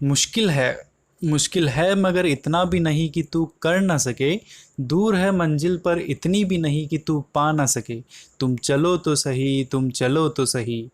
मुश्किल है मगर इतना भी नहीं कि तू कर ना सके। दूर है मंजिल पर इतनी भी नहीं कि तू पा ना सके। तुम चलो तो सही, तुम चलो तो सही।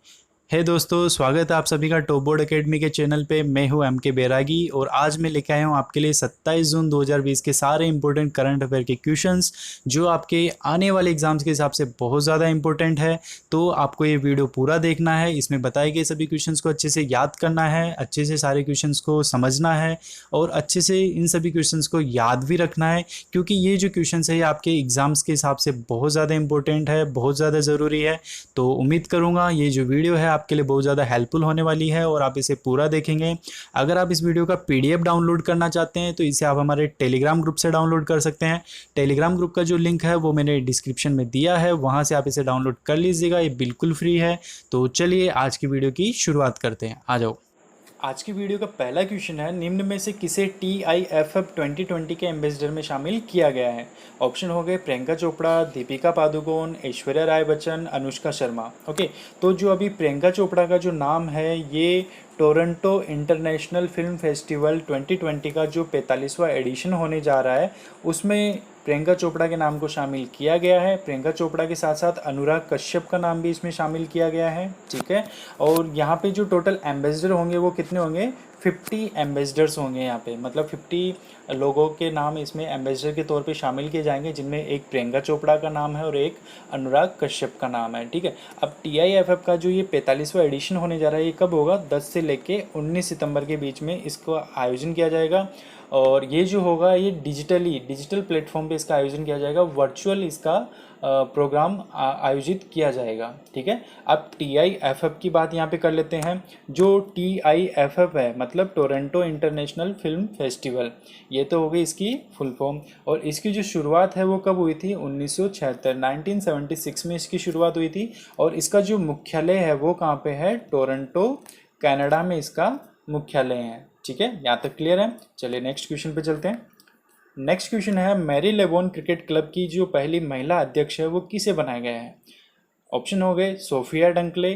है दोस्तों, स्वागत है आप सभी का टॉप बोर्ड एकेडमी के चैनल पे। मैं हूं एम के बैरागी और आज मैं लेके आया हूं आपके लिए 27 जून 2020 के सारे इंपॉर्टेंट करंट अफेयर के क्वेश्चंस, जो आपके आने वाले एग्जाम्स के हिसाब से बहुत ज़्यादा इंपॉर्टेंट है। तो आपको ये वीडियो पूरा देखना है, इसमें बताए गए सभी क्वेश्चंस को अच्छे से याद करना है, अच्छे से सारे क्वेश्चंस को समझना है और अच्छे से इन सभी क्वेश्चंस को याद भी रखना है, क्योंकि ये जो क्वेश्चंस है ये आपके एग्जाम्स के हिसाब से बहुत ज़्यादा इंपॉर्टेंट है, बहुत ज़्यादा ज़रूरी है। तो उम्मीद करूँगा ये जो वीडियो है आपके लिए बहुत ज़्यादा हेल्पफुल होने वाली है और आप इसे पूरा देखेंगे। अगर आप इस वीडियो का पीडीएफ डाउनलोड करना चाहते हैं तो इसे आप हमारे टेलीग्राम ग्रुप से डाउनलोड कर सकते हैं। टेलीग्राम ग्रुप का जो लिंक है वो मैंने डिस्क्रिप्शन में दिया है, वहाँ से आप इसे डाउनलोड कर लीजिएगा, ये बिल्कुल फ्री है। तो चलिए आज की वीडियो की शुरुआत करते हैं, आ जाओ। आज की वीडियो का पहला क्वेश्चन है, निम्न में से किसे TIFF 2020 के एम्बेसडर में शामिल किया गया है। ऑप्शन हो गए प्रियंका चोपड़ा, दीपिका पादुकोण, ऐश्वर्या राय बच्चन, अनुष्का शर्मा। ओके, तो जो अभी प्रियंका चोपड़ा का जो नाम है ये टोरंटो इंटरनेशनल फिल्म फेस्टिवल 2020 का जो 45वां एडिशन होने जा रहा है उसमें प्रियंका चोपड़ा के नाम को शामिल किया गया है। प्रियंका चोपड़ा के साथ साथ अनुराग कश्यप का नाम भी इसमें शामिल किया गया है, ठीक है। और यहाँ पे जो टोटल एम्बेसडर होंगे वो कितने होंगे, 50 एम्बेसडर्स होंगे यहाँ पे, मतलब 50 लोगों के नाम इसमें एम्बेसडर के तौर पे शामिल किए जाएंगे, जिनमें एक प्रियंका चोपड़ा का नाम है और एक अनुराग कश्यप का नाम है, ठीक है। अब TIFF का जो ये 45वां एडिशन होने जा रहा है ये कब होगा, 10 से लेके 19 सितंबर के बीच में इसको आयोजन किया जाएगा। और ये जो होगा ये डिजिटल प्लेटफॉर्म पे इसका आयोजन किया जाएगा, वर्चुअल इसका प्रोग्राम आयोजित किया जाएगा, ठीक है। अब TIFF की बात यहाँ पे कर लेते हैं। जो TIFF है मतलब टोरंटो इंटरनेशनल फिल्म फेस्टिवल, ये तो हो गई इसकी फुल फॉर्म। और इसकी जो शुरुआत है वो कब हुई थी, 1976 में इसकी शुरुआत हुई थी। और इसका जो मुख्यालय है वो कहाँ पे है, टोरंटो कनाडा में इसका मुख्यालय है, ठीक है। यहाँ तक क्लियर है। चलिए नेक्स्ट क्वेश्चन पे चलते हैं। नेक्स्ट क्वेश्चन है, मैरी लेबोन क्रिकेट क्लब की जो पहली महिला अध्यक्ष है वो किसे बनाया गया है। ऑप्शन हो गए Sophia Dunkley,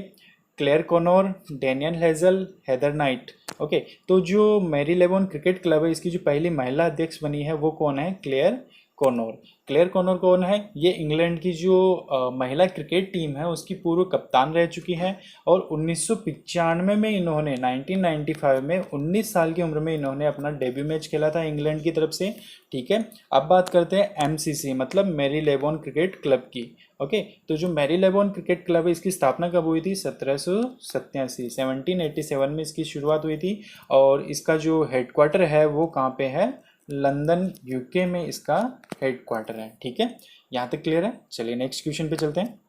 Claire Connor, Danielle Hazell, Heather Knight. Okay, तो जो मैरी लेबोन क्रिकेट क्लब है इसकी जो पहली महिला अध्यक्ष बनी है वो कौन है, क्लेयर कॉनोर। क्लेयर कॉनोर कौन है, ये इंग्लैंड की जो महिला क्रिकेट टीम है उसकी पूर्व कप्तान रह चुकी है। और 1995 में इन्होंने 1995 में 19 साल की उम्र में इन्होंने अपना डेब्यू मैच खेला था इंग्लैंड की तरफ से, ठीक है। अब बात करते हैं MCC मतलब मैरी लेबोन क्रिकेट क्लब की। ओके, तो जो मैरी लेबोन क्रिकेट क्लब है इसकी स्थापना कब हुई थी, 1787 में इसकी शुरुआत हुई थी। और इसका जो हेडक्वार्टर है वो कहाँ पे है, लंदन UK में इसका हेडक्वार्टर है, ठीक है। यहाँ तक क्लियर है। चलिए नेक्स्ट क्वेश्चन पे चलते हैं।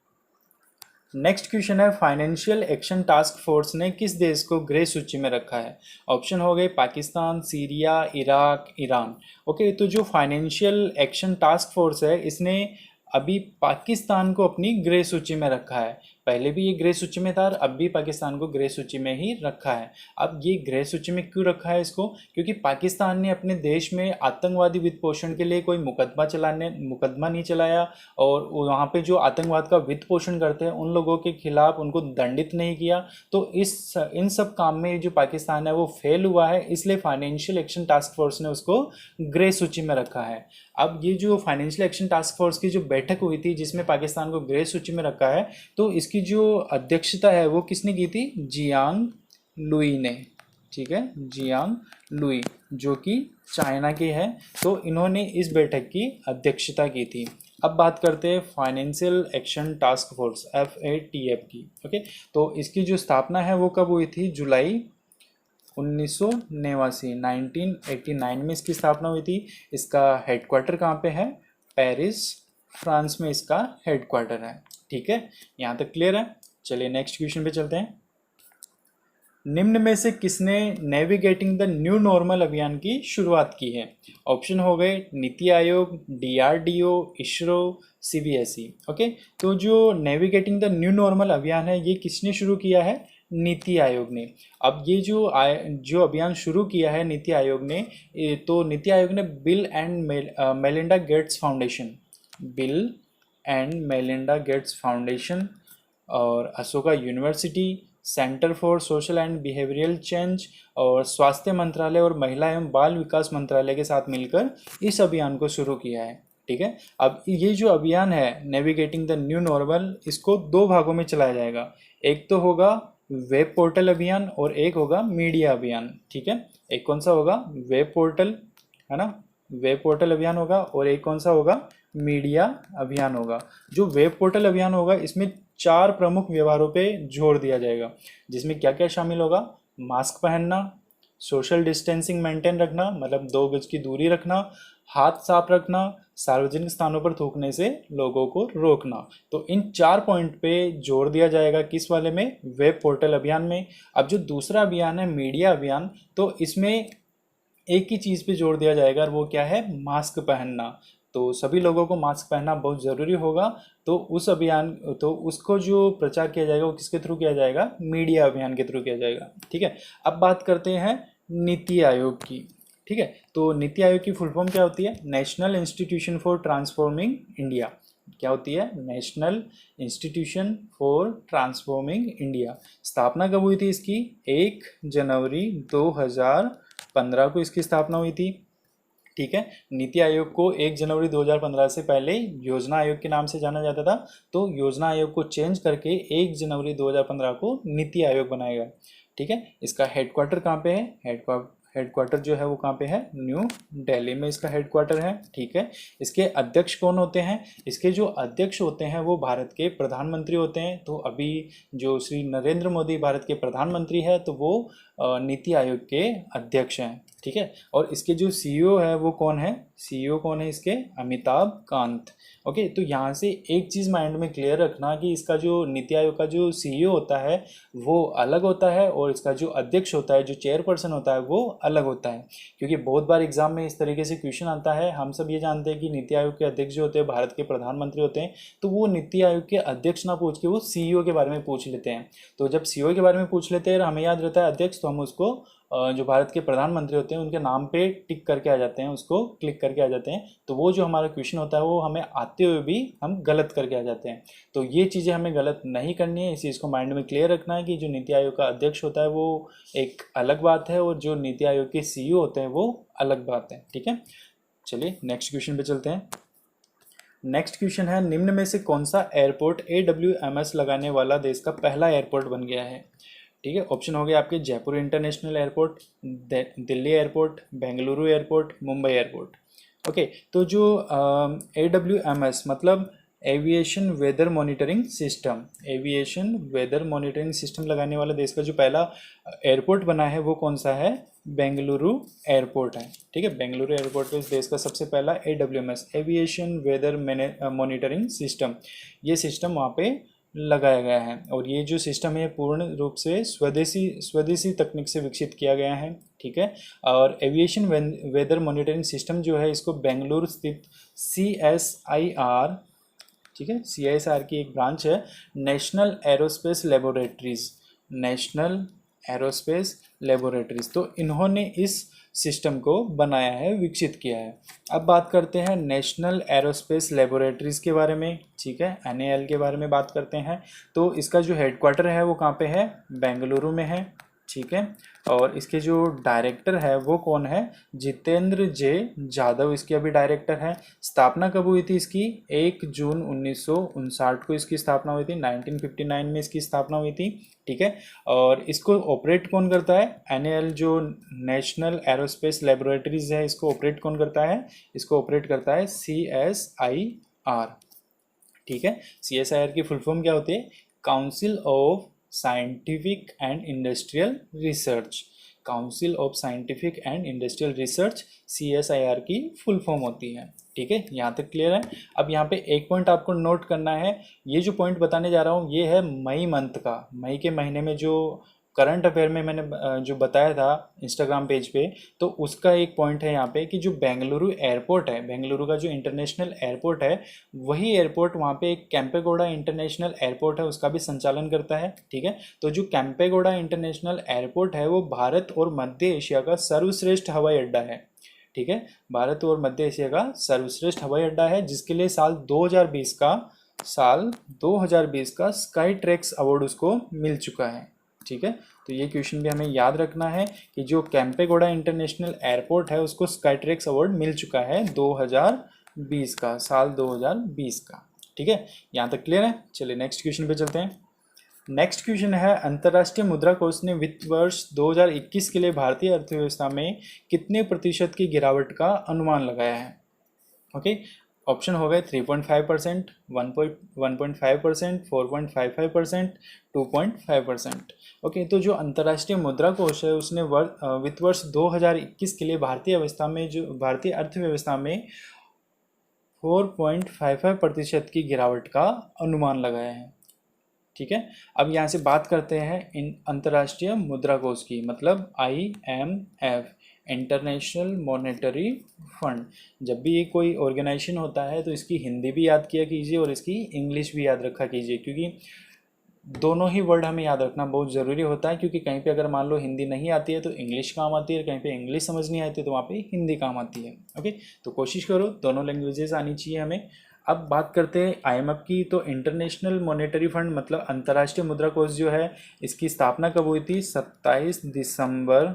नेक्स्ट क्वेश्चन है, फाइनेंशियल एक्शन टास्क फोर्स ने किस देश को ग्रे सूची में रखा है। ऑप्शन हो गए Pakistan, Syria, Iraq, Iran. Okay, तो जो फाइनेंशियल एक्शन टास्क फोर्स है इसने अभी पाकिस्तान को अपनी ग्रे सूची में रखा है। पहले भी ये ग्रे सूची में था और अब भी पाकिस्तान को ग्रे सूची में ही रखा है। अब ये ग्रे सूची में क्यों रखा है इसको, क्योंकि पाकिस्तान ने अपने देश में आतंकवादी वित्त पोषण के लिए कोई मुकदमा नहीं चलाया और वहाँ पे जो आतंकवाद का वित्त पोषण करते हैं उन लोगों के खिलाफ उनको दंडित नहीं किया। तो इन सब काम में जो पाकिस्तान है वो फेल हुआ है, इसलिए फाइनेंशियल एक्शन टास्क फोर्स ने उसको ग्रे सूची में रखा है। अब ये जो फाइनेंशियल एक्शन टास्क फोर्स की जो बैठक हुई थी जिसमें पाकिस्तान को ग्रे सूची में रखा है, तो इसकी जो अध्यक्षता है वो किसने की थी, जियांग लुई ने, ठीक है। जियांग लुई जो कि चाइना के हैं, तो इन्होंने इस बैठक की अध्यक्षता की थी। अब बात करते हैं financial action task force FATF की। ओके, तो इसकी जो स्थापना है वो कब हुई थी, जुलाई 1989 में इसकी स्थापना हुई थी। इसका हेडक्वार्टर कहाँ पे है, पेरिस फ्रांस में इसका हेडक्वार्टर है, ठीक है। यहाँ तक क्लियर है। चलिए नेक्स्ट क्वेश्चन पे चलते हैं। निम्न में से किसने नेविगेटिंग द न्यू नॉर्मल अभियान की शुरुआत की है। ऑप्शन हो गए NITI Aayog, DRDO, ISRO, CBSE। Okay, तो जो नेविगेटिंग द न्यू नॉर्मल अभियान है ये किसने शुरू किया है, नीति आयोग ने। अब ये जो अभियान शुरू किया है नीति आयोग ने, तो नीति आयोग ने Bill and Melinda Gates Foundation और Ashoka University Centre for Social and Behavioural Change और स्वास्थ्य मंत्रालय और महिला एवं बाल विकास मंत्रालय के साथ मिलकर इस अभियान को शुरू किया है। ठीक है, अब ये जो अभियान है नेविगेटिंग द न्यू नॉर्मल, इसको दो भागों में चलाया जाएगा। एक तो होगा वेब पोर्टल अभियान और एक होगा मीडिया अभियान। ठीक है, एक कौन सा होगा, वेब पोर्टल, है ना, वेब पोर्टल अभियान होगा, और एक कौन सा होगा, मीडिया अभियान होगा। जो वेब पोर्टल अभियान होगा इसमें 4 प्रमुख व्यवहारों पे जोर दिया जाएगा, जिसमें क्या क्या शामिल होगा, मास्क पहनना, सोशल डिस्टेंसिंग मेंटेन रखना, मतलब 2 गज की दूरी रखना, हाथ साफ रखना, सार्वजनिक स्थानों पर थूकने से लोगों को रोकना। तो इन 4 पॉइंट पे जोर दिया जाएगा, किस वाले में, वेब पोर्टल अभियान में। अब जो दूसरा अभियान है मीडिया अभियान, तो इसमें एक ही चीज़ पे जोर दिया जाएगा और वो क्या है, मास्क पहनना। तो सभी लोगों को मास्क पहनना बहुत ज़रूरी होगा। तो उस अभियान, तो उसको जो प्रचार किया जाएगा वो किसके थ्रू किया जाएगा, मीडिया अभियान के थ्रू किया जाएगा। ठीक है, अब बात करते हैं नीति आयोग की। ठीक है, तो नीति आयोग की फुल फॉर्म क्या होती है, national institution for transforming India. क्या होती है, national institution for transforming India. स्थापना कब हुई थी इसकी, 1 जनवरी 2015 को इसकी स्थापना हुई थी। ठीक है, नीति आयोग को 1 जनवरी 2015 से पहले योजना आयोग के नाम से जाना जाता था, तो योजना आयोग को चेंज करके 1 जनवरी 2015 को नीति आयोग बनाएगा। ठीक है, इसका हेडक्वार्टर कहाँ पे है, हेडक्वार्टर जो है वो कहाँ पे है, न्यू दिल्ली में इसका हेडक्वार्टर है। ठीक है, इसके अध्यक्ष कौन होते हैं, इसके जो अध्यक्ष होते हैं वो भारत के प्रधानमंत्री होते हैं। तो अभी जो श्री नरेंद्र मोदी भारत के प्रधानमंत्री है, तो वो नीति आयोग के अध्यक्ष हैं। ठीक है, और इसके जो सीईओ है वो कौन है, सीईओ कौन है इसके, अमिताभ कांत। ओके, तो यहाँ से एक चीज़ माइंड में क्लियर रखना कि इसका जो नीति आयोग का जो सीईओ होता है वो अलग होता है, और इसका जो अध्यक्ष होता है, जो चेयरपर्सन होता है, वो अलग होता है। क्योंकि बहुत बार एग्जाम में इस तरीके से क्वेश्चन आता है। हम सब ये जानते हैं कि नीति आयोग के अध्यक्ष जो होते हैं भारत के प्रधानमंत्री होते हैं, तो वो नीति आयोग के अध्यक्ष ना पूछ के वो सीईओ के बारे में पूछ लेते हैं। तो जब सीईओ के बारे में पूछ लेते हैं और हमें याद रहता है अध्यक्ष, तो हम उसको जो भारत के प्रधानमंत्री होते हैं उनके नाम पे टिक करके आ जाते हैं, उसको क्लिक करके आ जाते हैं। तो वो जो हमारा क्वेश्चन होता है वो हमें आते हुए भी हम गलत करके आ जाते हैं। तो ये चीज़ें हमें गलत नहीं करनी है, इस चीज़ को माइंड में क्लियर रखना है कि जो नीति आयोग का अध्यक्ष होता है वो एक अलग बात है, और जो नीति आयोग के सीईओ होते हैं वो अलग बात है। ठीक है, चलिए नेक्स्ट क्वेश्चन पे चलते हैं। नेक्स्ट क्वेश्चन है, निम्न में से कौन सा एयरपोर्ट AWMS लगाने वाला देश का पहला एयरपोर्ट बन गया है। ठीक है, ऑप्शन हो गए आपके Jaipur international airport, Delhi airport, Bengaluru airport, Mumbai airport. Okay, तो जो AWMS मतलब aviation weather monitoring system, aviation weather monitoring system लगाने वाला देश का जो पहला एयरपोर्ट बना है वो कौन सा है, बेंगलुरु एयरपोर्ट है। ठीक है, बेंगलुरु एयरपोर्ट पे इस देश का सबसे पहला AWMS aviation weather monitoring system, ये सिस्टम वहाँ पे लगाया गया है। और ये जो सिस्टम है पूर्ण रूप से स्वदेशी तकनीक से विकसित किया गया है। ठीक है, और एविएशन वेदर मॉनिटरिंग सिस्टम जो है इसको बेंगलुरु स्थित CSIR, ठीक है, CSIR की एक ब्रांच है, national aerospace laboratories, national aerospace laboratories, तो इन्होंने इस सिस्टम को बनाया है, विकसित किया है। अब बात करते हैं नेशनल एरोस्पेस लेबोरेटरीज के बारे में। ठीक है, NAL के बारे में बात करते हैं। तो इसका जो हेडक्वार्टर है वो कहाँ पे है, बेंगलुरु में है। ठीक है, और इसके जो डायरेक्टर है वो कौन है, जितेंद्र जे जाधव इसके अभी डायरेक्टर हैं। स्थापना कब हुई थी इसकी, 1 जून 1959 को इसकी स्थापना हुई थी, 1959 में इसकी स्थापना हुई थी। ठीक है, और इसको ऑपरेट कौन करता है, NAL जो नेशनल एरोस्पेस लेबोरेटरीज है, इसको ऑपरेट कौन करता है, इसको ऑपरेट करता है CSIR। ठीक है, CSIR की फुल फॉर्म क्या होती है, council of scientific and industrial research, council of scientific and industrial research CSIR की फुल फॉर्म होती है। ठीक है, यहाँ तक क्लियर है। अब यहाँ पे एक पॉइंट आपको नोट करना है, ये जो पॉइंट बताने जा रहा हूँ ये है मई मंथ का, मई के महीने में जो करंट अफेयर में मैंने जो बताया था इंस्टाग्राम पेज पे, तो उसका एक पॉइंट है यहाँ पे कि जो बेंगलुरु एयरपोर्ट है, बेंगलुरु का जो इंटरनेशनल एयरपोर्ट है, वही एयरपोर्ट वहाँ पे एक कैंपेगौड़ा इंटरनेशनल एयरपोर्ट है, उसका भी संचालन करता है। ठीक है, तो जो कैंपेगौड़ा इंटरनेशनल एयरपोर्ट है वो भारत और मध्य एशिया का सर्वश्रेष्ठ हवाई अड्डा है। ठीक है, भारत और मध्य एशिया का सर्वश्रेष्ठ हवाई अड्डा है, जिसके लिए साल 2020 का स्काई ट्रैक्स अवार्ड उसको मिल चुका है। ठीक है, तो ये क्वेश्चन भी हमें याद रखना है कि जो कैंपेगौड़ा इंटरनेशनल एयरपोर्ट है उसको स्काईट्रैक्स अवार्ड मिल चुका है 2020 का, साल 2020 का। ठीक है, यहाँ तक क्लियर है। चलिए नेक्स्ट क्वेश्चन पे चलते हैं। नेक्स्ट क्वेश्चन है, अंतर्राष्ट्रीय मुद्रा कोष ने वित्त वर्ष 2021 के लिए भारतीय अर्थव्यवस्था में कितने प्रतिशत की गिरावट का अनुमान लगाया है? ओके, ऑप्शन हो गए 3.5%, 1.5%, 4.55%, 2.5%। ओके, तो जो अंतर्राष्ट्रीय मुद्रा कोष है उसने वित्त वर्ष 2021 के लिए भारतीय अर्थव्यवस्था में 4.55% की गिरावट का अनुमान लगाया है। ठीक है, अब यहाँ से बात करते हैं इन अंतर्राष्ट्रीय मुद्रा कोष की, मतलब IMF, इंटरनेशनल मॉनेटरी फंड। जब भी ये कोई ऑर्गेनाइजेशन होता है तो इसकी हिंदी भी याद किया कीजिए और इसकी इंग्लिश भी याद रखा कीजिए, क्योंकि दोनों ही वर्ड हमें याद रखना बहुत ज़रूरी होता है, क्योंकि कहीं पे अगर मान लो हिंदी नहीं आती है तो इंग्लिश काम आती है, कहीं पे इंग्लिश समझ नहीं आती है तो वहाँ पे हिंदी काम आती है। ओके, तो कोशिश करो दोनों लैंग्वेजेस आनी चाहिए हमें। अब बात करते हैं IMF की, तो इंटरनेशनल मॉनेटरी फंड मतलब अंतर्राष्ट्रीय मुद्रा कोष जो है इसकी स्थापना कब हुई थी? 27 दिसंबर,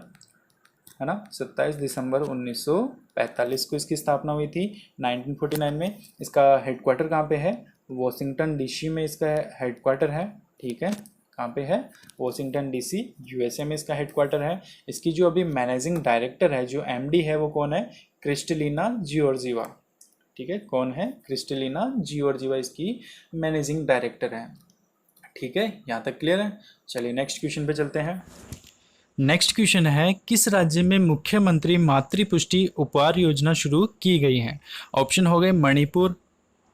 है ना, 27 दिसंबर 1945 को इसकी स्थापना हुई थी 1949 में। इसका हेडक्वार्टर कहाँ पे है? वॉशिंगटन DC में इसका हेडक्वार्टर है। ठीक है, कहाँ पे है? वॉशिंगटन DC USA में इसका हेडक्वार्टर है। इसकी जो अभी मैनेजिंग डायरेक्टर है, जो MD है, वो कौन है? क्रिस्टलिना जियोर्जीवा। ठीक है, कौन है? क्रिस्टलिना जियोर्जीवा इसकी मैनेजिंग डायरेक्टर है। ठीक है, यहाँ तक क्लियर है। चलिए नेक्स्ट क्वेश्चन पे चलते हैं। नेक्स्ट क्वेश्चन है, किस राज्य में मुख्यमंत्री मातृपुष्टि उपहार योजना शुरू की गई है? ऑप्शन हो गए मणिपुर,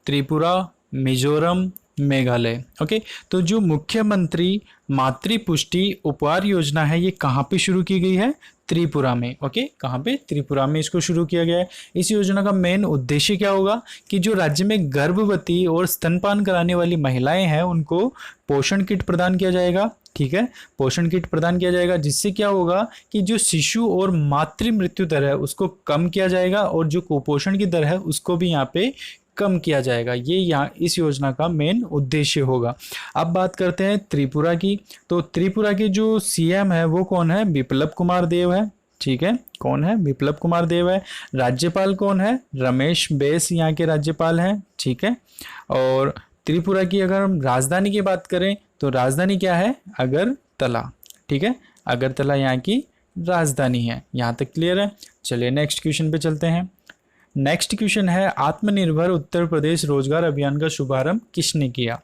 त्रिपुरा, मिजोरम, मेघालय। ओके, तो जो मुख्यमंत्री मातृपुष्टि उपहार योजना है ये कहाँ पे शुरू की गई है? त्रिपुरा में। ओके, कहाँ पे? त्रिपुरा में इसको शुरू किया गया है। इस योजना का मेन उद्देश्य क्या होगा कि जो राज्य में गर्भवती और स्तनपान कराने वाली महिलाएं हैं उनको पोषण किट प्रदान किया जाएगा। ठीक है, पोषण किट प्रदान किया जाएगा, जिससे क्या होगा कि जो शिशु और मातृ मृत्यु दर है उसको कम किया जाएगा और जो कुपोषण की दर है उसको भी यहाँ पे कम किया जाएगा। ये यहाँ इस योजना का मेन उद्देश्य होगा। अब बात करते हैं त्रिपुरा की, तो त्रिपुरा के जो CM है वो कौन है? बिप्लब कुमार देव है। ठीक है, कौन है? बिप्लब कुमार देव है। राज्यपाल कौन है? रमेश बैस यहाँ के राज्यपाल हैं। ठीक है, और त्रिपुरा की अगर हम राजधानी की बात करें तो राजधानी क्या है? अगरतला। ठीक है, अगरतला यहाँ की राजधानी है। यहाँ तक क्लियर है। चलिए नेक्स्ट क्वेश्चन पे चलते हैं। नेक्स्ट क्वेश्चन है, आत्मनिर्भर उत्तर प्रदेश रोजगार अभियान का शुभारंभ किसने किया?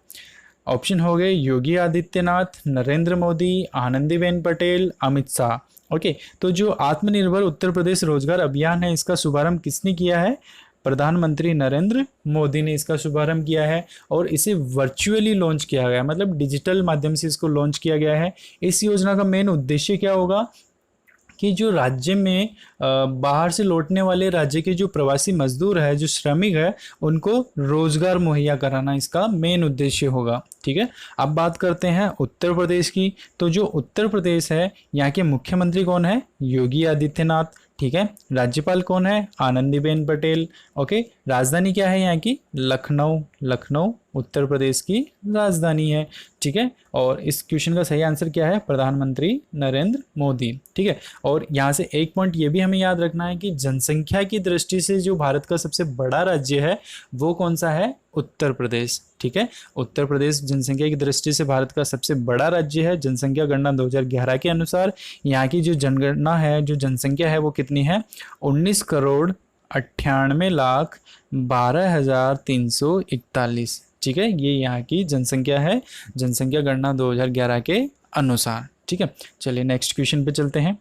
ऑप्शन हो गए योगी आदित्यनाथ, नरेंद्र मोदी, आनंदीबेन पटेल, अमित शाह। ओके, तो जो आत्मनिर्भर उत्तर प्रदेश रोजगार अभियान है इसका शुभारंभ किसने किया है? प्रधानमंत्री नरेंद्र मोदी ने इसका शुभारंभ किया है और इसे वर्चुअली लॉन्च किया गया, मतलब डिजिटल माध्यम से इसको लॉन्च किया गया है। इस योजना का मेन उद्देश्य क्या होगा कि जो राज्य में बाहर से लौटने वाले राज्य के जो प्रवासी मजदूर है, जो श्रमिक है, उनको रोजगार मुहैया कराना इसका मेन उद्देश्य होगा। ठीक है, अब बात करते हैं उत्तर प्रदेश की, तो जो उत्तर प्रदेश है यहाँ के मुख्यमंत्री कौन है? योगी आदित्यनाथ। ठीक है, राज्यपाल कौन है? आनंदीबेन पटेल। ओके, राजधानी क्या है यहाँ की? लखनऊ। लखनऊ उत्तर प्रदेश की राजधानी है। ठीक है, और इस क्वेश्चन का सही आंसर क्या है? प्रधानमंत्री नरेंद्र मोदी। ठीक है, और यहाँ से एक पॉइंट ये भी हमें याद रखना है कि जनसंख्या की दृष्टि से जो भारत का सबसे बड़ा राज्य है वो कौन सा है? उत्तर प्रदेश। ठीक है, उत्तर प्रदेश जनसंख्या की दृष्टि से भारत का सबसे बड़ा राज्य है। जनसंख्या गणना 2011 के अनुसार यहाँ की जो जनगणना है, जो जनसंख्या है वो कितनी है? 19,98,12,341। ठीक है, ये यहाँ की जनसंख्या है, जनसंख्या गणना 2011 के अनुसार। ठीक है, चलिए नेक्स्ट क्वेश्चन पे चलते हैं।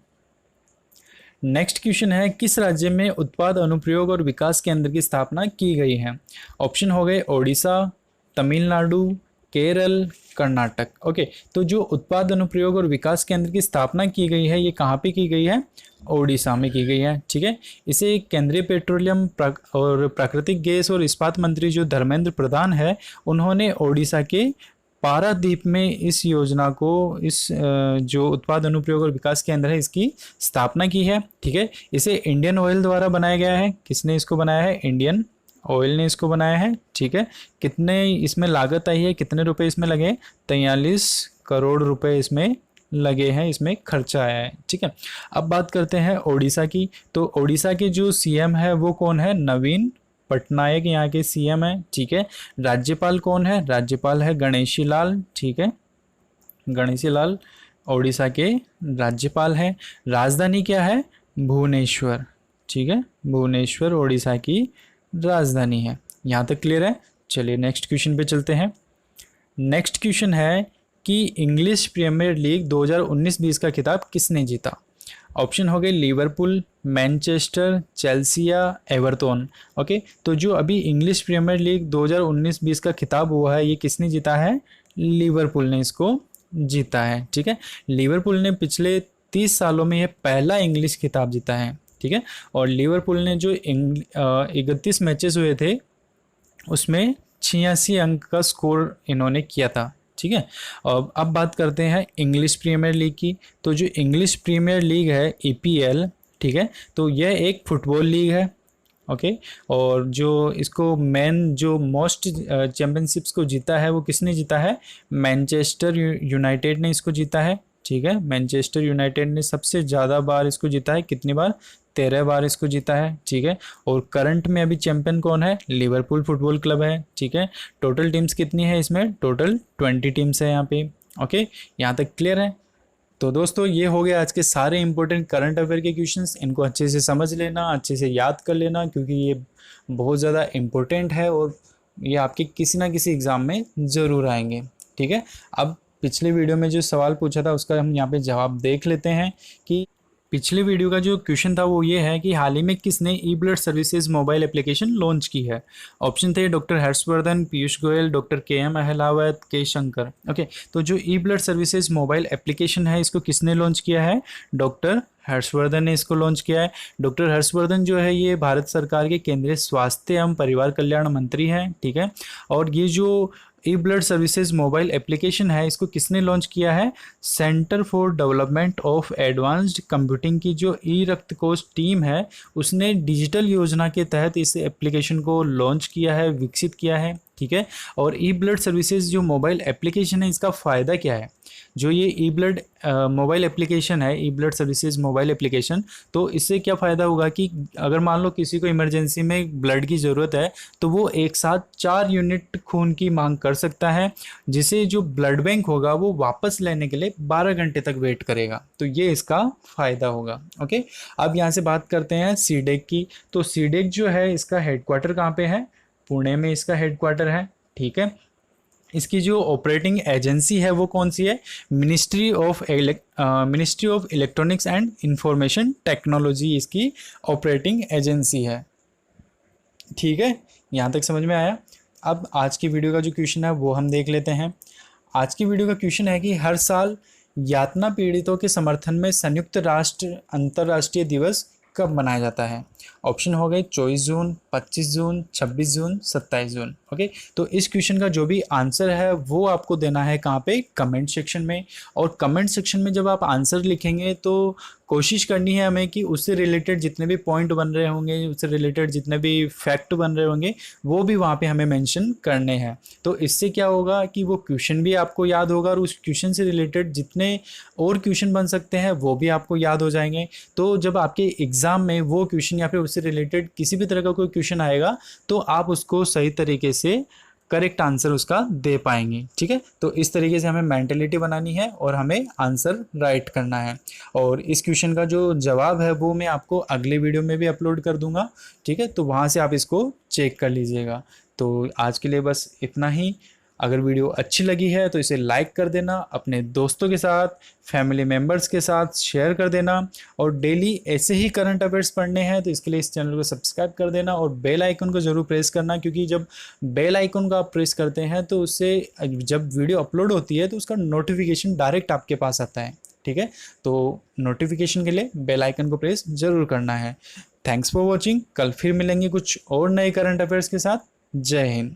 नेक्स्ट क्वेश्चन है, किस राज्य में उत्पाद अनुप्रयोग और विकास केंद्र की स्थापना की गई है? ऑप्शन हो गए ओडिशा, तमिलनाडु, केरल, कर्नाटक। ओके, तो जो उत्पाद अनुप्रयोग और विकास केंद्र की स्थापना की गई है ये कहाँ पे की गई है? ओडिशा में की गई है। ठीक है, इसे केंद्रीय पेट्रोलियम और प्राकृतिक गैस और इस्पात मंत्री जो धर्मेंद्र प्रधान है उन्होंने ओडिशा के पारादीप में इस योजना को, इस जो उत्पाद अनुप्रयोग और विकास केंद्र है इसकी स्थापना की है। ठीक है, इसे इंडियन ऑयल द्वारा बनाया गया है। किसने इसको बनाया है? इंडियन ऑयल ने इसको बनाया है। ठीक है, कितने इसमें लागत आई है, कितने रुपए इसमें लगे? 43 करोड़ रुपए इसमें लगे हैं, इसमें खर्चा आया है। ठीक है, अब बात करते हैं ओडिशा की। तो ओडिशा के जो सीएम है वो कौन है? नवीन पटनायक यहाँ के सीएम है। ठीक है, राज्यपाल कौन है? राज्यपाल है गणेशी लाल। ठीक है, गणेशी लाल ओडिशा के राज्यपाल हैं। राजधानी क्या है? भुवनेश्वर। ठीक है, भुवनेश्वर ओडिशा की राजधानी है। यहाँ तक क्लियर है? चलिए नेक्स्ट क्वेश्चन पे चलते हैं। नेक्स्ट क्वेश्चन है कि इंग्लिश प्रीमियर लीग 2019-20 का खिताब किसने जीता? ऑप्शन हो गए लिवरपूल, मैनचेस्टर, चेल्सी या एवर्टन। ओके, तो जो अभी इंग्लिश प्रीमियर लीग 2019-20 का खिताब हुआ है, ये किसने जीता है? लिवरपूल ने इसको जीता है। ठीक है, लिवरपूल ने पिछले 30 सालों में यह पहला इंग्लिश खिताब जीता है। ठीक है, और लिवरपूल ने जो 31 मैचेस हुए थे उसमें 86 अंक का स्कोर इन्होंने किया था। ठीक है, और अब बात करते हैं इंग्लिश प्रीमियर लीग की। तो जो इंग्लिश प्रीमियर लीग है EPL, ठीक है, तो यह एक फुटबॉल लीग है। ओके, और जो इसको मेन जो मोस्ट चैम्पियनशिप्स को जीता है वो किसने जीता है? मैनचेस्टर यूनाइटेड ने इसको जीता है। ठीक है, मैनचेस्टर यूनाइटेड ने सबसे ज़्यादा बार इसको जीता है। कितनी बार? 13 बार इसको जीता है। ठीक है, और करंट में अभी चैंपियन कौन है? लिवरपूल फुटबॉल क्लब है। ठीक है, टोटल टीम्स कितनी है इसमें? टोटल 20 टीम्स है यहाँ पे। ओके, यहाँ तक क्लियर है? तो दोस्तों ये हो गए आज के सारे इंपॉर्टेंट करंट अफेयर के क्वेश्चंस। इनको अच्छे से समझ लेना, अच्छे से याद कर लेना, क्योंकि ये बहुत ज़्यादा इम्पोर्टेंट है और ये आपके किसी ना किसी एग्ज़ाम में ज़रूर आएंगे। ठीक है, अब पिछले वीडियो में जो सवाल पूछा था उसका हम यहाँ पे जवाब देख लेते हैं। कि पिछले वीडियो का जो क्वेश्चन था वो ये है कि हाल ही में किसने e blood services mobile application launch की है? ऑप्शन थे doctor Harshvardhan, Piyush Goyal, doctor KM Ahlawat, K Shankar. Okay, तो जो e blood services mobile application है इसको किसने लॉन्च किया है? डॉक्टर हर्षवर्धन ने इसको लॉन्च किया है। डॉक्टर हर्षवर्धन जो है ये भारत सरकार के केंद्रीय स्वास्थ्य एवं परिवार कल्याण मंत्री हैं। ठीक है, और ये जो e blood services mobile application है इसको किसने लॉन्च किया है? Centre for development of advanced computing की जो ई रक्त कोष टीम है उसने डिजिटल योजना के तहत इस एप्लीकेशन को लॉन्च किया है, विकसित किया है। ठीक है, और ई ब्लड सर्विसेज जो मोबाइल एप्लीकेशन है इसका फ़ायदा क्या है? जो ये ई ब्लड मोबाइल एप्लीकेशन है, ई ब्लड सर्विसेज मोबाइल एप्लीकेशन, तो इससे क्या फ़ायदा होगा कि अगर मान लो किसी को इमरजेंसी में ब्लड की ज़रूरत है तो वो एक साथ 4 यूनिट खून की मांग कर सकता है, जिसे जो ब्लड बैंक होगा वो वापस लेने के लिए 12 घंटे तक वेट करेगा। तो ये इसका फ़ायदा होगा। ओके, अब यहाँ से बात करते हैं सीडेक की। तो सीडेक जो है इसका हेडक्वार्टर कहाँ पे है? पुणे में इसका हेडक्वार्टर है। ठीक है, इसकी जो ऑपरेटिंग एजेंसी है वो कौन सी है? Ministry of electronics and information technology इसकी ऑपरेटिंग एजेंसी है। ठीक है, यहाँ तक समझ में आया? अब आज की वीडियो का जो क्वेश्चन है वो हम देख लेते हैं। आज की वीडियो का क्वेश्चन है कि हर साल यातना पीड़ितों के समर्थन में संयुक्त राष्ट्र अंतर्राष्ट्रीय दिवस कब मनाया जाता है? ऑप्शन हो गए 24 जून, 25 जून, 26 जून, 27 जून। ओके, तो इस क्वेश्चन का जो भी आंसर है वो आपको देना है कहाँ पे? कमेंट सेक्शन में। और कमेंट सेक्शन में जब आप आंसर लिखेंगे तो कोशिश करनी है हमें कि उससे रिलेटेड जितने भी पॉइंट बन रहे होंगे, उससे रिलेटेड जितने भी फैक्ट बन रहे होंगे वो भी वहाँ पे हमें मेंशन करने हैं। तो इससे क्या होगा कि वो क्वेश्चन भी आपको याद होगा और उस क्वेश्चन से रिलेटेड जितने और क्वेश्चन बन सकते हैं वो भी आपको याद हो जाएंगे। तो जब आपके एग्ज़ाम में वो क्वेश्चन या फिर उससे रिलेटेड किसी भी तरह का कोई क्वेश्चन आएगा तो आप उसको सही तरीके से करेक्ट आंसर उसका दे पाएंगे। ठीक है, तो इस तरीके से हमें मेंटेलिटी बनानी है और हमें आंसर राइट करना है। और इस क्वेश्चन का जो जवाब है वो मैं आपको अगले वीडियो में भी अपलोड कर दूंगा। ठीक है, तो वहाँ से आप इसको चेक कर लीजिएगा। तो आज के लिए बस इतना ही। अगर वीडियो अच्छी लगी है तो इसे लाइक कर देना, अपने दोस्तों के साथ, फैमिली मेम्बर्स के साथ शेयर कर देना। और डेली ऐसे ही करंट अफेयर्स पढ़ने हैं तो इसके लिए इस चैनल को सब्सक्राइब कर देना और बेल आइकन को ज़रूर प्रेस करना, क्योंकि जब बेल आइकन को आप प्रेस करते हैं तो उससे जब वीडियो अपलोड होती है तो उसका नोटिफिकेशन डायरेक्ट आपके पास आता है। ठीक है, तो नोटिफिकेशन के लिए बेल आइकन को प्रेस ज़रूर करना है। Thanks for watching. कल फिर मिलेंगे कुछ और नए करंट अफेयर्स के साथ। जय हिंद।